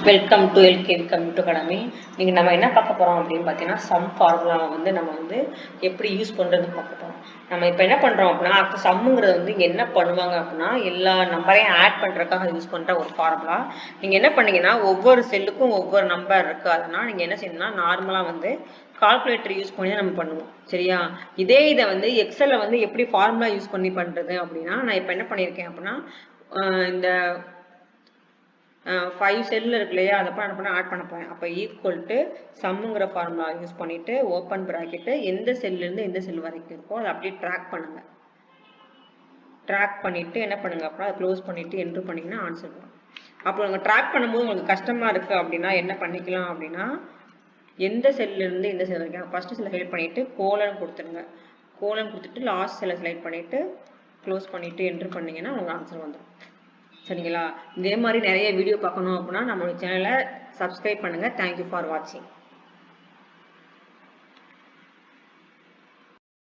Welcome to LKV computer academy. நீங்கள் நம்ம என்ன பார்க்க போகிறோம் அப்படின்னு பார்த்தீங்கன்னா, சம் ஃபார்முலாவை வந்து நம்ம வந்து எப்படி யூஸ் பண்ணுறதுன்னு பார்க்க போகிறோம். நம்ம இப்போ என்ன பண்ணுறோம் அப்படின்னா, அப்போ சம்முங்கிறது வந்து இங்கே என்ன பண்ணுவாங்க அப்படின்னா, எல்லா நம்பரையும் ஆட் பண்ணுறதுக்காக யூஸ் பண்ணுற ஒரு ஃபார்முலா. நீங்கள் என்ன பண்ணீங்கன்னா, ஒவ்வொரு செல்லுக்கும் ஒவ்வொரு நம்பர் இருக்குது. அதனால் நீங்கள் என்ன செய்யணும்னா, நார்மலாக வந்து கால்குலேட்டர் யூஸ் பண்ணி நம்ம பண்ணுவோம். சரியா? இதே இதை வந்து எக்ஸலில் வந்து எப்படி ஃபார்முலா யூஸ் பண்ணி பண்ணுறது அப்படின்னா, நான் இப்போ என்ன பண்ணியிருக்கேன் அப்படின்னா, இந்த 5 செல்லில் இருக்கு இல்லையா, அதை என்ன பண்ண ஆட் பண்ண போகிறேன். அப்போ ஈக்குவல் டு சம்முங்கிற ஃபார்முலா யூஸ் பண்ணிவிட்டு ஓப்பன் ப்ராக்கெட்டு எந்த செல்லேருந்து எந்த செல் வரைக்கும் இருக்கோ அதை அப்படியே ட்ராக் பண்ணுங்கள். ட்ராக் பண்ணிவிட்டு என்ன பண்ணுங்கள் அப்படின்னா அதை க்ளோஸ் பண்ணிவிட்டு என்ட்ரு பண்ணிங்கன்னா ஆன்சர் வரும். அப்போ நீங்கள் ட்ராக் பண்ணும்போது உங்களுக்கு கஷ்டமாக இருக்குது அப்படின்னா என்ன பண்ணிக்கலாம் அப்படின்னா, எந்த செல்லேருந்து எந்த செல் வரைக்கும் ஃபஸ்ட்டு செல்லை செலக்ட் பண்ணிவிட்டு கோலன் கொடுத்துருங்க. கோலன் கொடுத்துட்டு லாஸ்ட் செல்லை செலக்ட் பண்ணிவிட்டு க்ளோஸ் பண்ணிவிட்டு என்ட்ரு பண்ணிங்கன்னா உங்களுக்கு ஆன்சர் வந்துடும். சரிங்களா? இதே மாதிரி நிறைய வீடியோ பார்க்கணும் அப்படின்னா நம்மளோட சேனலை சப்ஸ்கிரைப் பண்ணுங்கள். தேங்க்யூ ஃபார் வாட்சிங்.